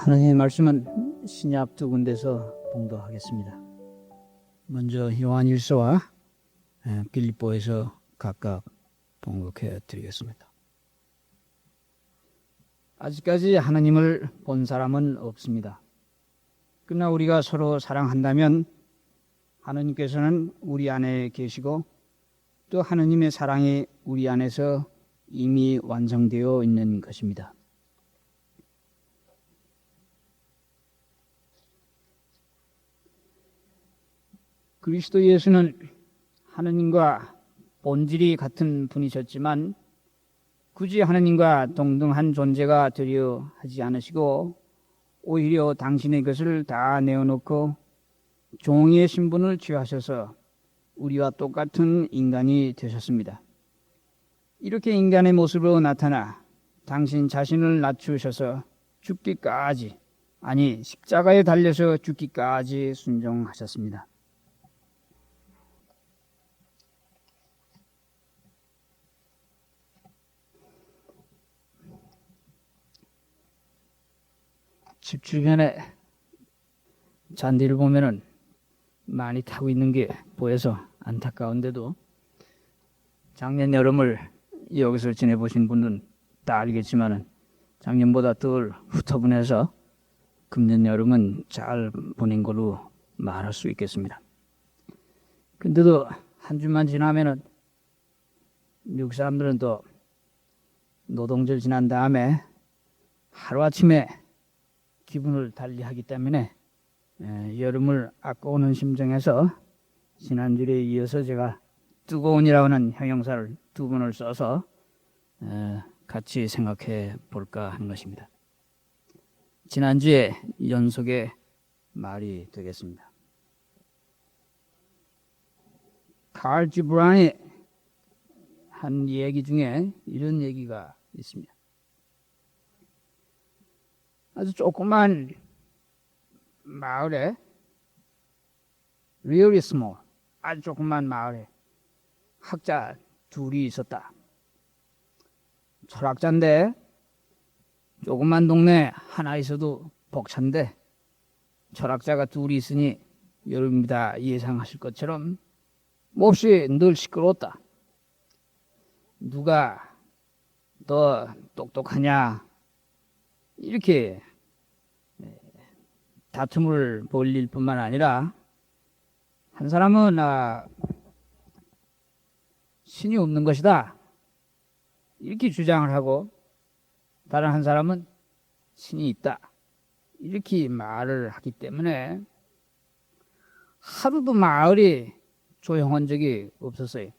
하나님의 말씀은 신약 두 군데서 봉독하겠습니다. 먼저 요한일서와 빌립보에서 각각 봉독해 드리겠습니다. 아직까지 하나님을 본 사람은 없습니다. 그러나 우리가 서로 사랑한다면 하나님께서는 우리 안에 계시고 또 하나님의 사랑이 우리 안에서 이미 완성되어 있는 것입니다. 그리스도 예수는 하느님과 본질이 같은 분이셨지만 굳이 하느님과 동등한 존재가 되려 하지 않으시고 오히려 당신의 것을 다 내어놓고 종의 신분을 취하셔서 우리와 똑같은 인간이 되셨습니다. 이렇게 인간의 모습으로 나타나 당신 자신을 낮추셔서 죽기까지, 아니 십자가에 달려서 죽기까지 순종하셨습니다. 집 주변에 잔디를 보면은 많이 타고 있는 게 보여서 안타까운데도 작년 여름을 여기서 지내보신 분은 다 알겠지만은 작년보다 덜 후터분해서 금년 여름은 잘 보낸 걸로 말할 수 있겠습니다. 근데도 한 주만 지나면은 미국 사람들은 또 노동절 지난 다음에 하루아침에 기분을 달리하기 때문에 여름을 아까우는 심정에서 지난주에 이어서 제가 뜨거운이라고 하는 형용사를 두 번을 써서 같이 생각해 볼까 하는 것입니다. 지난주에 연속의 말이 되겠습니다. 칼 지브란이 한 얘기 중에 이런 얘기가 있습니다. 아주 조그만 마을에 really small, 아주 조그만 마을에 학자 둘이 있었다. 철학자인데 조그만 동네 하나 있어도 벅찬데 철학자가 둘이 있으니 여러분이 다 예상하실 것처럼 몹시 늘 시끄러웠다. 누가 더 똑똑하냐 이렇게 다툼을 벌일 뿐만 아니라 한 사람은 신이 없는 것이다 이렇게 주장을 하고 다른 한 사람은 신이 있다 이렇게 말을 하기 때문에 하루도 마을이 조용한 적이 없었어요.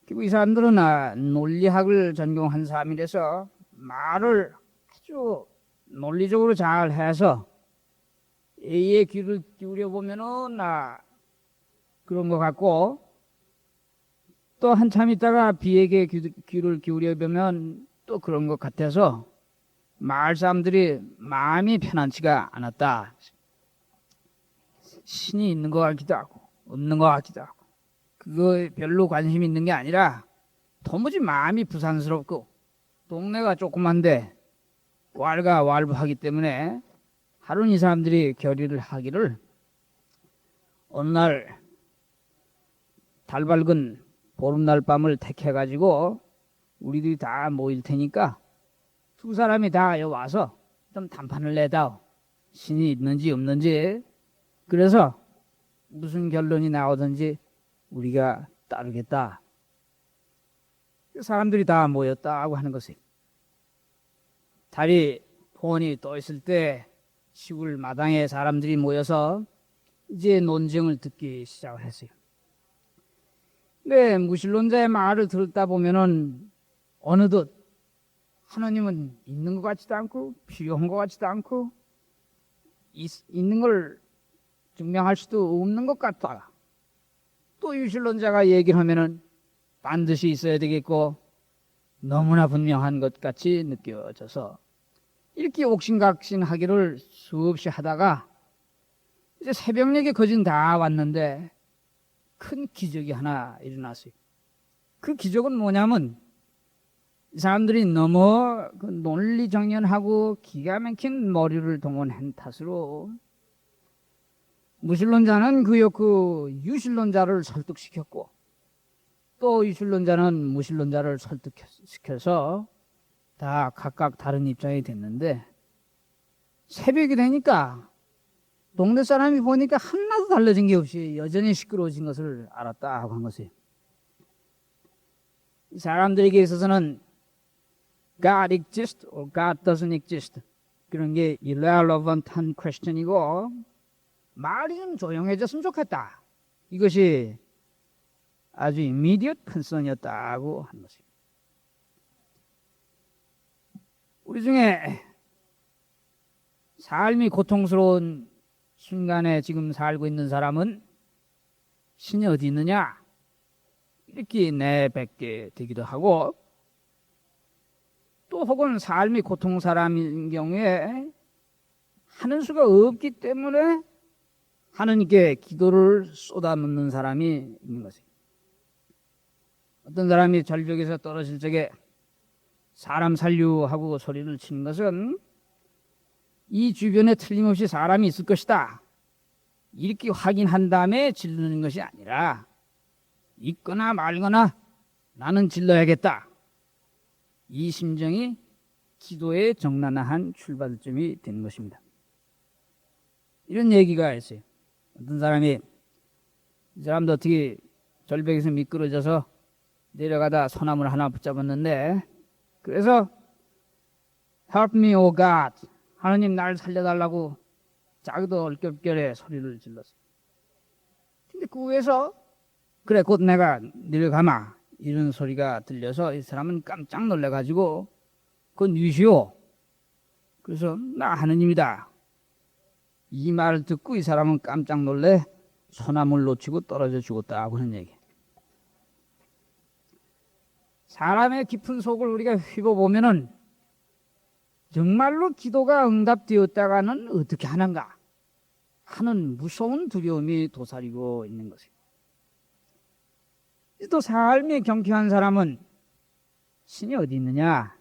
그리고 이 사람들은 논리학을 전공한 사람이라서 말을 아주 논리적으로 잘 해서 A의 귀를 기울여 보면은 그런 것 같고 또 한참 있다가 B에게 귀를 기울여 보면 또 그런 것 같아서 마을 사람들이 마음이 편안치가 않았다. 신이 있는 것 같기도 하고 없는 것 같기도 하고 그거에 별로 관심이 있는 게 아니라 도무지 마음이 부산스럽고 동네가 조그만데 왈가왈부하기 때문에 하루는 이 사람들이 결의를 하기를 어느 날 달 밝은 보름날 밤을 택해가지고 우리들이 다 모일 테니까 두 사람이 다 여기 와서 좀 단판을 내다오. 신이 있는지 없는지. 그래서 무슨 결론이 나오든지 우리가 따르겠다. 사람들이 다 모였다고 하는 것이 달이 본이 떠 있을 때 시골 마당에 사람들이 모여서 이제 논쟁을 듣기 시작을 했어요. 근데 무신론자의 말을 들었다 보면은 어느덧 하나님은 있는 것 같지도 않고 필요한 것 같지도 않고 있는 걸 증명할 수도 없는 것 같다. 또 유신론자가 얘기를 하면은 반드시 있어야 되겠고 너무나 분명한 것 같이 느껴져서 이렇게 옥신각신하기를 수없이 하다가 이제 새벽녘에 거진 다 왔는데 큰 기적이 하나 일어났어요. 그 기적은 뭐냐면 이 사람들이 너무 그 논리정연하고 기가 막힌 머리를 동원한 탓으로 무신론자는 그 유신론자를 설득시켰고 또 유신론자는 무신론자를 설득시켜서 다 각각 다른 입장이 됐는데 새벽이 되니까 동네 사람이 보니까 하나도 달라진 게 없이 여전히 시끄러워진 것을 알았다고 한 것이에요. 이 사람들에게 있어서는 God exists or God doesn't exist 그런 게 irrelevant한 question이고 말이 좀 조용해졌으면 좋겠다. 이것이 아주 immediate concern이었다고 한 것입니다. 우리 중에 삶이 고통스러운 순간에 지금 살고 있는 사람은 신이 어디 있느냐 이렇게 내뱉게 되기도 하고 또 혹은 삶이 고통 사람인 경우에 하는 수가 없기 때문에 하느님께 기도를 쏟아붓는 사람이 있는 것입니다. 어떤 사람이 절벽에서 떨어질 적에 사람 살려하고 소리를 치는 것은 이 주변에 틀림없이 사람이 있을 것이다 이렇게 확인한 다음에 질르는 것이 아니라 있거나 말거나 나는 질러야겠다 이 심정이 기도의 정당한 출발점이 되는 것입니다. 이런 얘기가 있어요. 어떤 사람이 이 사람도 어떻게 절벽에서 미끄러져서 내려가다 소나무를 하나 붙잡았는데 그래서 Help me, O God 하느님 날 살려달라고 자기도 얼결결에 소리를 질렀어요. 근데 그 위에서 그래 곧 내가 내려가마 이런 소리가 들려서 이 사람은 깜짝 놀래가지고 그건 유시오 그래서 나 하느님이다 이 말을 듣고 이 사람은 깜짝 놀래 소나무를 놓치고 떨어져 죽었다고 하는 얘기. 사람의 깊은 속을 우리가 휘어보면은 정말로 기도가 응답되었다가는 어떻게 하는가 하는 무서운 두려움이 도사리고 있는 것입니다. 또 삶이 경쾌한 사람은 신이 어디 있느냐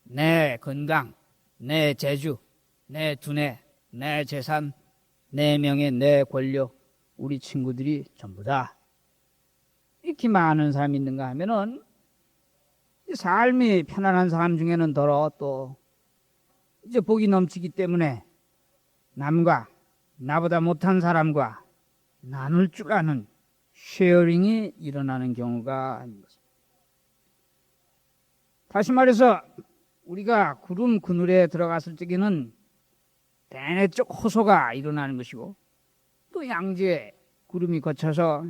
내 건강, 내 재주, 내 두뇌, 내 재산, 내 명예, 내 권력 우리 친구들이 전부다 이렇게 많은 사람이 있는가 하면은 삶이 편안한 사람 중에는 더러 또 이제 복이 넘치기 때문에 남과 나보다 못한 사람과 나눌 줄 아는 쉐어링이 일어나는 경우가 있는 것입니다. 다시 말해서 우리가 구름 그늘에 들어갔을 적에는 대내적 호소가 일어나는 것이고 또 양지에 구름이 거쳐서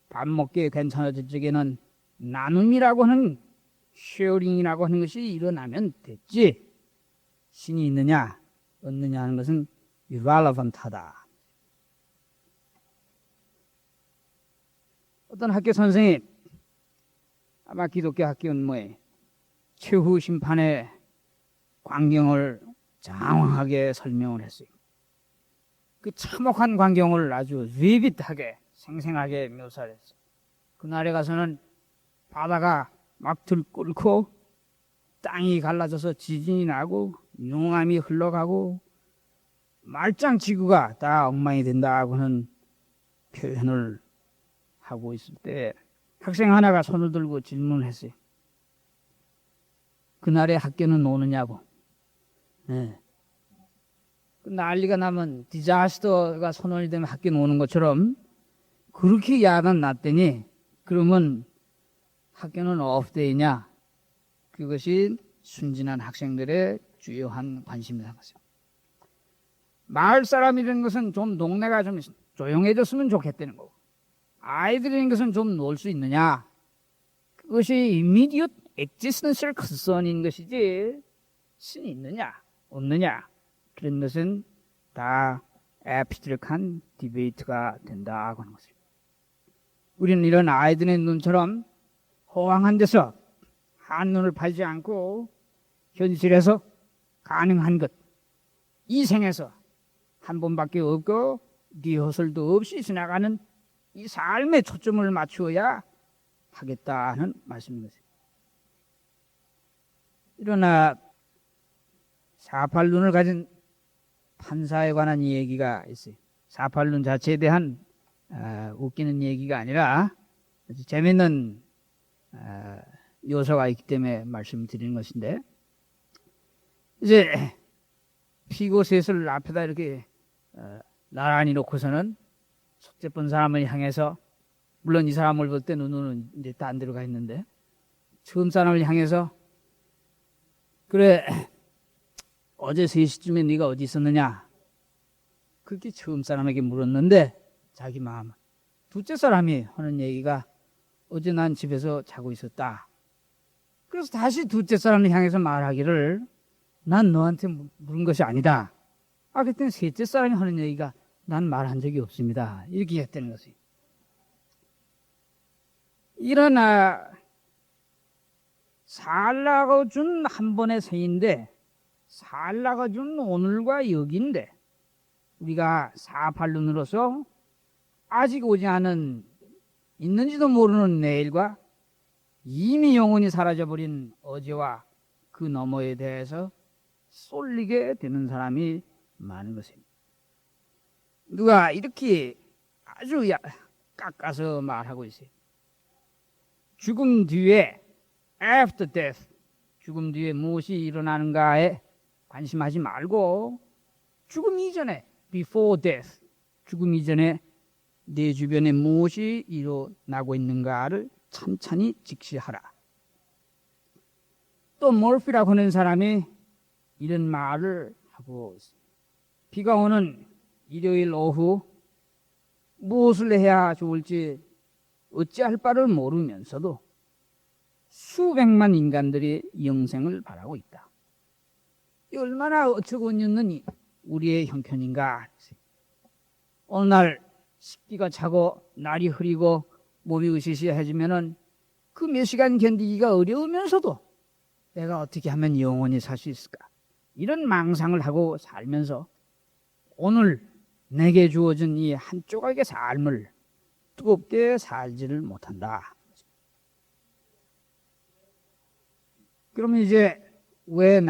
밥 먹기에 괜찮아질 적에는 나눔이라고 하는 쉐어링이라고 하는 것이 일어나면 됐지 신이 있느냐 없느냐 하는 것은 irrelevant하다. 어떤 학교 선생이 아마 기독교 학교는 최후 심판의 광경을 장황하게 설명을 했어요. 그 참혹한 광경을 아주 vivid하게 생생하게 묘사를 했어요. 그날에 가서는 바다가 막 들끓고 땅이 갈라져서 지진이 나고 용암이 흘러가고 말짱 지구가 다 엉망이 된다고 하는 표현을 하고 있을 때 학생 하나가 손을 들고 질문을 했어요. 그날의 학교는 오느냐고. 네. 난리가 나면 디자스터가 선언이 되면 학교는 오는 것처럼 그렇게 야단 났더니 그러면 학교는 오프데이냐? 그것이 순진한 학생들의 주요한 관심을 삼았어요. 마을 사람이라는 것은 좀 동네가 좀 조용해졌으면 좋겠다는 거고 아이들이라는 것은 좀 놀 수 있느냐? 그것이 immediate existential concern인 것이지 신이 있느냐 없느냐 그런 것은 다 abstract한 디베이트가 된다고 하는 것입니다. 우리는 이런 아이들의 눈처럼 호황한 데서 한눈을 팔지 않고 현실에서 가능한 것 이 생에서 한 번밖에 없고 리허설도 없이 지나가는 이 삶에 초점을 맞추어야 하겠다는 말씀인 것입니다. 일어나 사팔눈을 가진 판사에 관한 얘기가 있어요. 사팔눈 자체에 대한 웃기는 얘기가 아니라 아주 재밌는 요소가 있기 때문에 말씀드리는 것인데, 이제 피고 셋을 앞에다 이렇게 나란히 놓고서는 속죄 본 사람을 향해서, 물론 이 사람을 볼 때 눈은 이제 딴 데로 가 있는데, 처음 사람을 향해서 그래 어제 3시쯤에 네가 어디 있었느냐, 그렇게 처음 사람에게 물었는데 자기 마음, 둘째 사람이 하는 얘기가 어제 난 집에서 자고 있었다. 그래서 다시 둘째 사람을 향해서 말하기를 난 너한테 물은 것이 아니다. 그랬더니 셋째 사람이 하는 얘기가 난 말한 적이 없습니다. 이렇게 했다는 것이. 일어나 살라고 준 한 번의 생인데, 살라고 준 오늘과 여기인데, 우리가 사팔눈으로서 아직 오지 않은, 있는지도 모르는 내일과 이미 영원히 사라져버린 어제와 그 너머에 대해서 쏠리게 되는 사람이 많은 것입니다. 누가 이렇게 아주 깎아서 말하고 있어요. 죽음 뒤에, after death, 죽음 뒤에 무엇이 일어나는가에 관심하지 말고 죽음 이전에, before death, 죽음 이전에 내 주변에 무엇이 일어나고 있는가를 찬찬히 직시하라. 또 머피라고 하는 사람이 이런 말을 하고 있습니다. 비가 오는 일요일 오후 무엇을 해야 좋을지 어찌할 바를 모르면서도 수백만 인간들이 영생을 바라고 있다. 이 얼마나 어처구니 없는 우리의 형편인가. 어느 날 습기가 차고 날이 흐리고 몸이 으시시해지면은 그 몇 시간 견디기가 어려우면서도 내가 어떻게 하면 영원히 살 수 있을까, 이런 망상을 하고 살면서 오늘 내게 주어진 이 한 조각의 삶을 뜨겁게 살지를 못한다. 그러면 이제 왜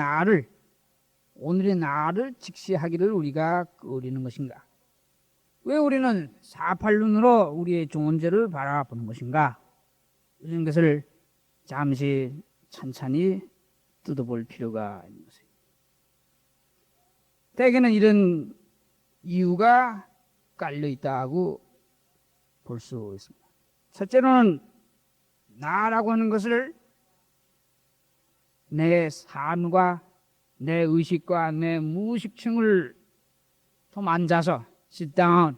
오늘의 나를 직시하기를 우리가 꺼리는 것인가? 왜 우리는 사팔눈으로 우리의 존재를 바라보는 것인가? 이런 것을 잠시 찬찬히 뜯어볼 필요가 있는 것입니다. 대개는 이런 이유가 깔려 있다고 볼 수 있습니다. 첫째로는 나라고 하는 것을 내 삶과 내 의식과 내 무의식층을 좀 앉아서 sit down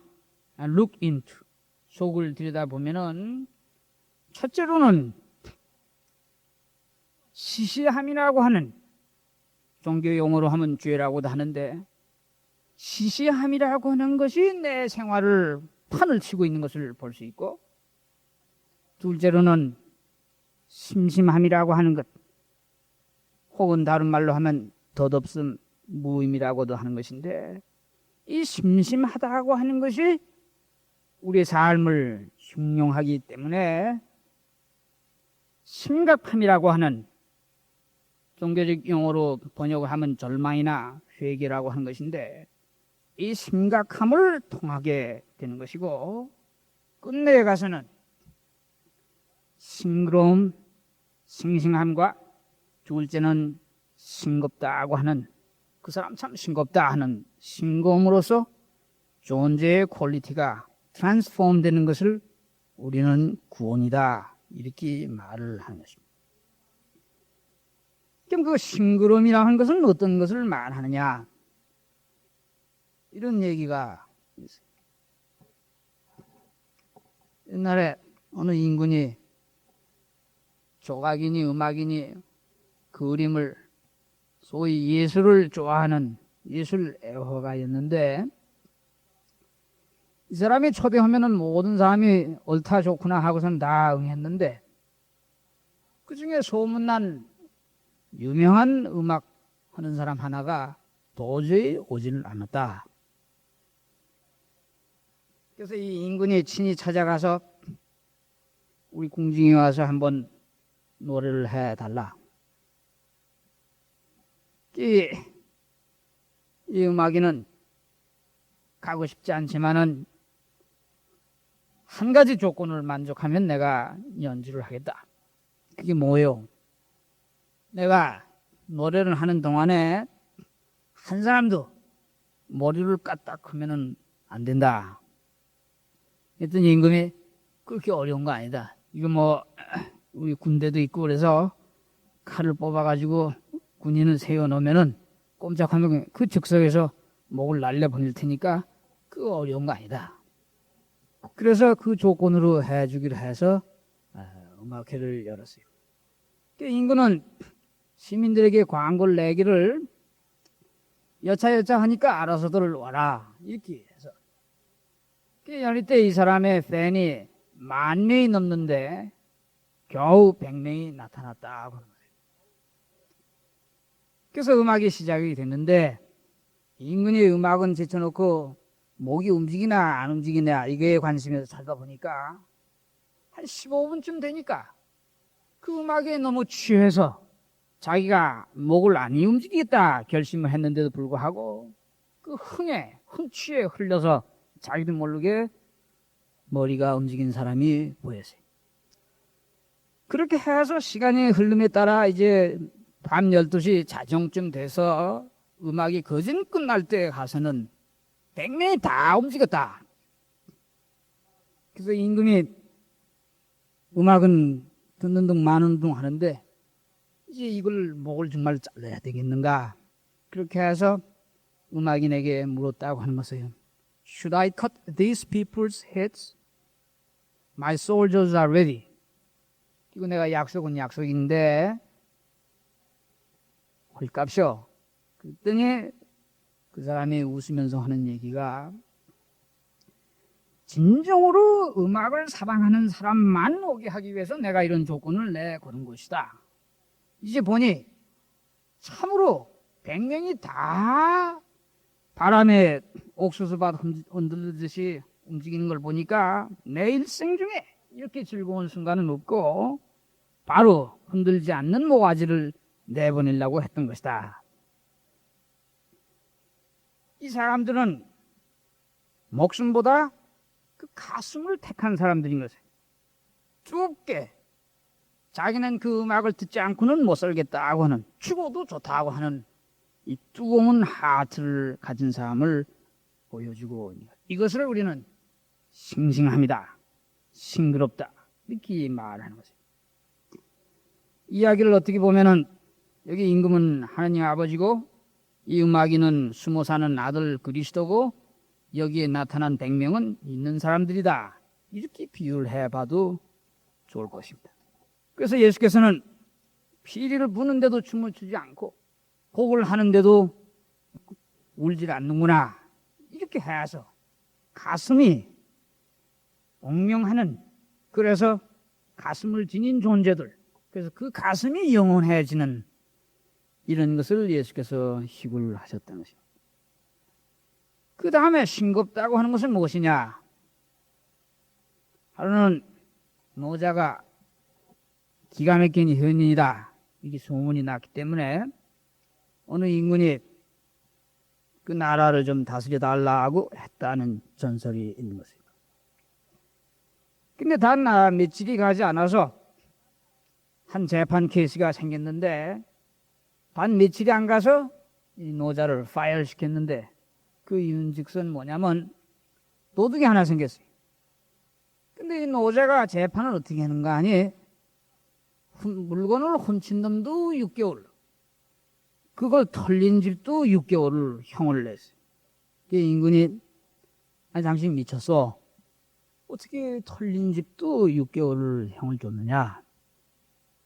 and look into, 속을 들여다보면은 첫째로는 시시함이라고 하는, 종교 용어로 하면 죄라고도 하는데, 시시함이라고 하는 것이 내 생활을 판을 치고 있는 것을 볼 수 있고, 둘째로는 심심함이라고 하는 것, 혹은 다른 말로 하면 덧없음, 무의미라고도 하는 것인데, 이 심심하다고 하는 것이 우리의 삶을 흉흉하기 때문에 심각함이라고 하는, 종교적 용어로 번역을 하면 절망이나 회개라고 하는 것인데, 이 심각함을 통하게 되는 것이고, 끝내에 가서는 싱그러움, 싱싱함과 둘째는 싱겁다고 하는, 그 사람 참 싱겁다 하는 싱거움으로써 존재의 퀄리티가 트랜스폼 되는 것을 우리는 구원이다, 이렇게 말을 하는 것입니다. 그럼 그 싱그러움이라는 것은 어떤 것을 말하느냐, 이런 얘기가 있어요. 옛날에 어느 인군이 조각이니 음악이니 그림을, 소위 예술을 좋아하는 예술 애호가였는데, 이 사람이 초대하면은 모든 사람이 옳다 좋구나 하고선 다 응했는데, 그 중에 소문난 유명한 음악 하는 사람 하나가 도저히 오지는 않았다. 그래서 이 인군이 친히 찾아가서 우리 궁중에 와서 한번 노래를 해달라. 이, 이 음악이는 가고 싶지 않지만은 한 가지 조건을 만족하면 내가 연주를 하겠다. 그게 뭐예요? 내가 노래를 하는 동안에 한 사람도 머리를 까딱하면은 안 된다. 그랬더니 임금이 그렇게 어려운 거 아니다. 이거 뭐 우리 군대도 있고 그래서 칼을 뽑아가지고 군인을 세워놓으면은 꼼짝하면 그 즉석에서 목을 날려버릴 테니까 그거 어려운 거 아니다. 그래서 그 조건으로 해주기로 해서 음악회를 열었어요. 임금은 시민들에게 광고를 내기를 여차여차 하니까 알아서들 와라 이렇게 해서 열릴 때 이 사람의 팬이 10,000명이 넘는데 겨우 100명이 나타났다고 하는 거예요. 그래서 음악이 시작이 됐는데 임금이 음악은 제쳐놓고 목이 움직이나 안 움직이나 이거에 관심에서 살다 보니까 한 15분쯤 되니까 그 음악에 너무 취해서 자기가 목을 안 움직이겠다 결심을 했는데도 불구하고 그 흥취에 흘려서 자기도 모르게 머리가 움직인 사람이 보였어요. 그렇게 해서 시간이 흐름에 따라 이제 밤 12시 자정쯤 돼서 음악이 거진 끝날 때 가서는 100명이 다 움직였다. 그래서 임금이 음악은 듣는 둥 마는 둥 하는데 이제 이걸 목을 정말 잘라야 되겠는가. 그렇게 해서 음악인에게 물었다고 하는 것이에요. Should I cut these people's heads? My soldiers are ready. 이거 내가 약속은 약속인데 헐값이요. 그랬더니 그 사람이 웃으면서 하는 얘기가 진정으로 음악을 사랑하는 사람만 오게 하기 위해서 내가 이런 조건을 내거는 것이다. 이제 보니 참으로 100명이 다 바람에 옥수수밭 흔들듯이 움직이는 걸 보니까 내 일생 중에 이렇게 즐거운 순간은 없고 바로 흔들지 않는 모가지를 내보내려고 했던 것이다. 이 사람들은 목숨보다 그 가슴을 택한 사람들인 것이에요. 좁게 자기는 그 음악을 듣지 않고는 못 살겠다고 하는, 죽어도 좋다고 하는 이 뜨거운 하트를 가진 사람을 보여주고 있는 것. 이것을 우리는 싱싱합니다, 싱그럽다 이렇게 말하는 것이에요. 이야기를 어떻게 보면은 여기 임금은 하느님 아버지고 이 음악인은 숨어 사는 아들 그리스도고 여기에 나타난 100명은 있는 사람들이다, 이렇게 비유를 해봐도 좋을 것입니다. 그래서 예수께서는 피리를 부는데도 춤을 추지 않고 곡을 하는데도 울질 않는구나, 이렇게 해서 가슴이 옹명하는, 그래서 가슴을 지닌 존재들, 그래서 그 가슴이 영원해지는 이런 것을 예수께서 희구를 하셨다는 것입니다. 그 다음에 싱겁다고 하는 것은 무엇이냐? 하루는 노자가 기가 막힌 현인이다, 이게 소문이 났기 때문에 어느 인군이 그 나라를 좀 다스려 달라고 했다는 전설이 있는 것입니다. 근데 단 며칠이 가지 않아서 한 재판 케이스가 생겼는데 단 며칠이 안 가서 이 노자를 파이어 시켰는데 그 이유는즉슨 뭐냐면 도둑이 하나 생겼어요. 근데 이 노자가 재판을 어떻게 하는가 하니 물건을 훔친 놈도 6개월, 그걸 털린 집도 6개월을 형을 냈어요. 그 임금이 아니 당신 미쳤어, 어떻게 털린 집도 6개월을 형을 줬느냐.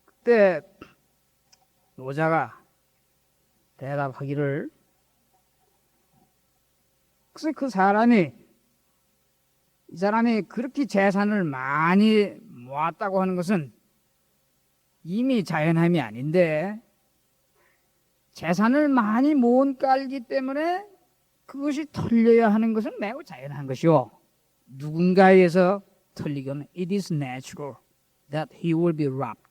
그때 노자가 대답하기를, 그래서 그 사람이, 이 사람이 그렇게 재산을 많이 모았다고 하는 것은 이미 자연함이 아닌데 재산을 많이 모은 깔기 때문에 그것이 털려야 하는 것은 매우 자연한 것이요, 누군가에 의해서 털리면 it is natural that he will be robbed.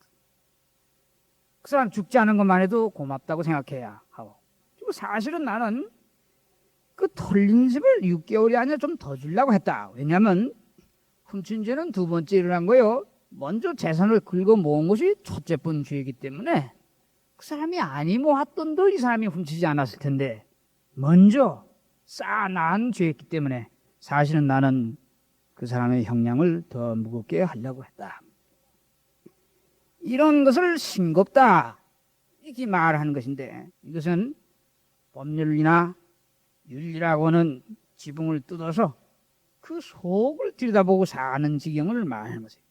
그 사람 죽지 않은 것만 해도 고맙다고 생각해야 하고, 그리고 사실은 나는 그 털린 집을 6개월이 아니라 좀 더 주려고 했다. 왜냐하면 훔친 죄는 두 번째 일어난 거요. 먼저 재산을 긁어 모은 것이 첫째뿐 죄이기 때문에 그 사람이 아니 모았던도 이 사람이 훔치지 않았을 텐데 먼저 쌓아놓은 죄였기 때문에 사실은 나는 그 사람의 형량을 더 무겁게 하려고 했다. 이런 것을 싱겁다 이렇게 말하는 것인데 이것은 법률이나 윤리라고 하는 지붕을 뜯어서 그 속을 들여다보고 사는 지경을 말하는 것이에요.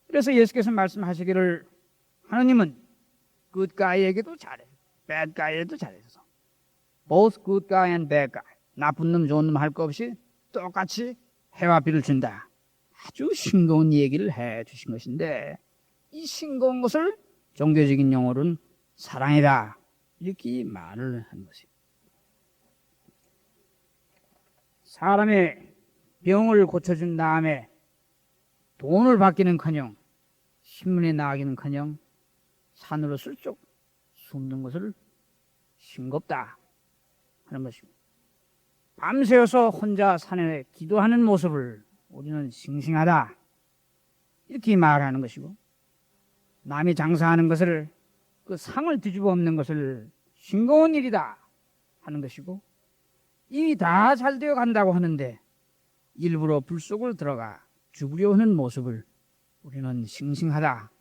그래서 예수께서 말씀하시기를 하나님은 good guy에게도 잘해요. bad guy에도 잘해서 both good guy and bad guy 나쁜 놈 좋은 놈 할 거 없이 똑같이 해와 비를 준다. 아주 싱거운 얘기를 해 주신 것인데 이 싱거운 것을 종교적인 용어로는 사랑이다 이렇게 말을 하는 것이에요. 사람의 병을 고쳐준 다음에 돈을 받기는커녕 신문에 나가기는커녕 산으로 슬쩍 숨는 것을 싱겁다 하는 것입니다. 밤새워서 혼자 산에 기도하는 모습을 우리는 싱싱하다 이렇게 말하는 것이고 남이 장사하는 것을 그 상을 뒤집어 엎는 것을 싱거운 일이다 하는 것이고 이미 다 잘 되어 간다고 하는데 일부러 불 속으로 들어가 죽으려 하는 모습을 우리는 싱싱하다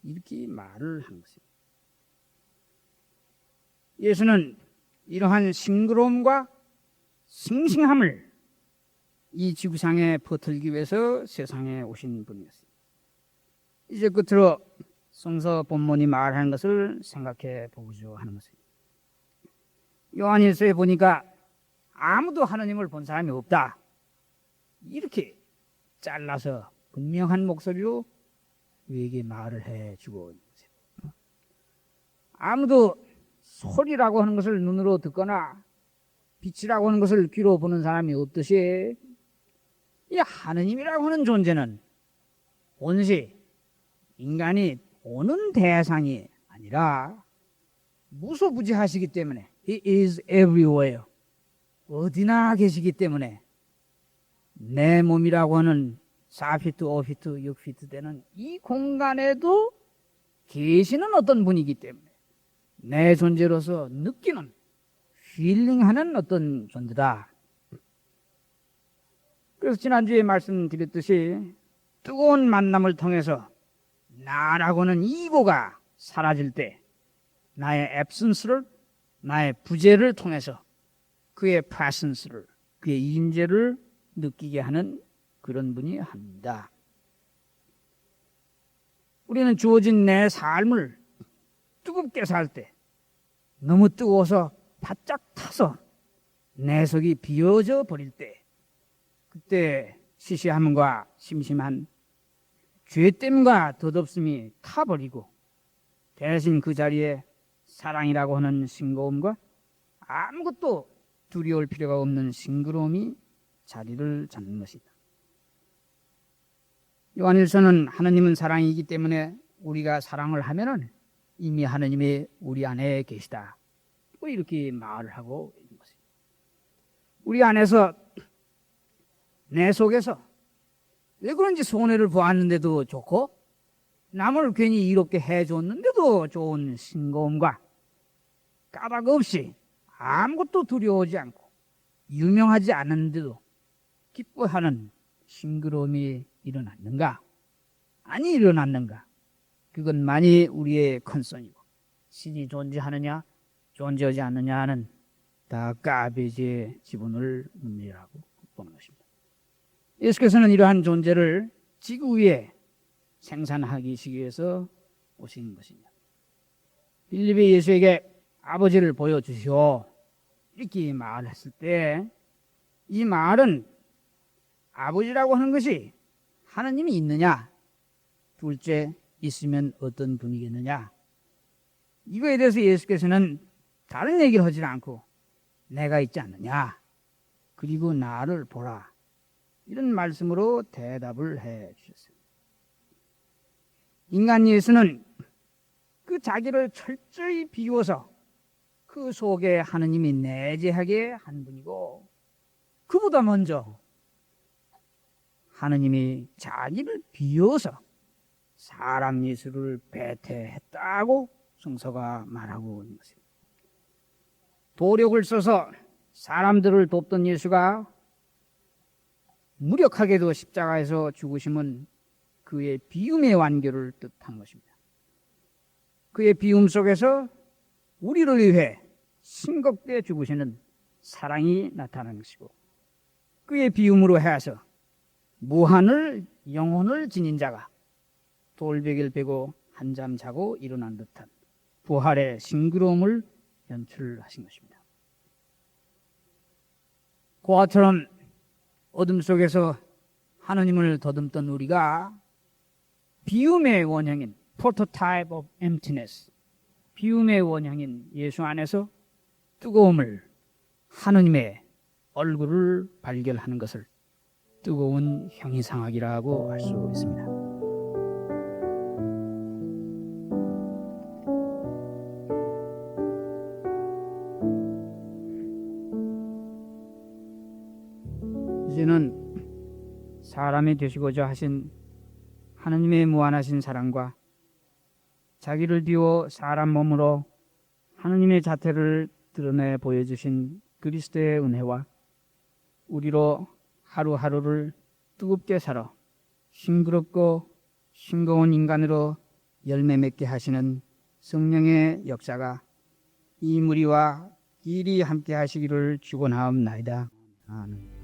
이렇게 말을 하는 것입니다. 예수는 이러한 싱그러움과 싱싱함을 이 지구상에 퍼뜨리기 위해서 세상에 오신 분이었습니다. 이제 끝으로 성서 본문이 말하는 것을 생각해 보고자 하는 것입니다. 요한일서에 보니까 아무도 하나님을 본 사람이 없다 이렇게 잘라서 분명한 목소리로 우리에게 말을 해주고 있는 것입니다. 아무도 소리라고 하는 것을 눈으로 듣거나 빛이라고 하는 것을 귀로 보는 사람이 없듯이 이 하느님이라고 하는 존재는 온시 인간이 보는 대상이 아니라 무소부지하시기 때문에 He is everywhere 어디나 계시기 때문에 내 몸이라고 하는 4피트, 5피트, 6피트 되는 이 공간에도 계시는 어떤 분이기 때문에 내 존재로서 느끼는 힐링하는 어떤 존재다. 그래서 지난주에 말씀드렸듯이 뜨거운 만남을 통해서 나라고 하는 이고가 사라질 때 나의 앱센스를 나의 부재를 통해서 그의 프레센스를 그의 임재를 느끼게 하는 그런 분이 합니다. 우리는 주어진 내 삶을 뜨겁게 살 때 너무 뜨거워서 바짝 타서 내 속이 비어져 버릴 때 그때 시시함과 심심한 죄됨과 덧없음이 타버리고 대신 그 자리에 사랑이라고 하는 싱거움과 아무것도 두려울 필요가 없는 싱그러움이 자리를 잡는 것이다. 요한일서는 하느님은 사랑이기 때문에 우리가 사랑을 하면은 이미 하느님이 우리 안에 계시다. 뭐 이렇게 말을 하고 있는 것입니다. 우리 안에서 내 속에서 왜 그런지 손해를 보았는데도 좋고 남을 괜히 이롭게 해줬는데도 좋은 싱거움과 까닭 없이 아무것도 두려워하지 않고 유명하지 않은데도 기뻐하는 싱그러움이 일어났는가? 아니 일어났는가? 그것만이 우리의 컨선이고 신이 존재하느냐 존재하지 않느냐는 다 까베지의 지분을 의미하고 보는 것입니다. 예수께서는 이러한 존재를 지구 위에 생산하기 위해서 오신 것입니다. 빌립이 예수에게 아버지를 보여주시오 이렇게 말했을 때 이 말은 아버지라고 하는 것이 하나님이 있느냐 둘째 있으면 어떤 분이겠느냐 이거에 대해서 예수께서는 다른 얘기를 하지 않고 내가 있지 않느냐 그리고 나를 보라 이런 말씀으로 대답을 해 주셨어요. 인간 예수는 그 자기를 철저히 비워서 그 그 속에 하느님이 내재하게 한 분이고, 그보다 먼저 하느님이 자기를 비워서 사람 예수를 배태했다고 성서가 말하고 있는 것입니다. 도력을 써서 사람들을 돕던 예수가 무력하게도 십자가에서 죽으심은 그의 비움의 완결을 뜻한 것입니다. 그의 비움 속에서 우리를 위해 싱겁게 죽으시는 사랑이 나타나는 것이고, 그의 비움으로 해서 무한을 영혼을 지닌 자가 돌베개를 베고 한잠 자고 일어난 듯한 부활의 싱그러움을 연출하신 것입니다. 그와 같처럼 어둠 속에서 하느님을 더듬던 우리가 비움의 원형인 prototype of emptiness, 비움의 원형인 예수 안에서 뜨거움을, 하느님의 얼굴을 발견하는 것을 뜨거운 형이상학이라고 할 수 있습니다. 이제는 사람이 되시고자 하신 하느님의 무한하신 사랑과 자기를 비워 사람 몸으로 하느님의 자태를 드러내 보여주신 그리스도의 은혜와 우리로 하루하루를 뜨겁게 살아 싱그럽고 싱거운 인간으로 열매 맺게 하시는 성령의 역사가 이 무리와 길이 함께 하시기를 축원하옵나이다. 아멘.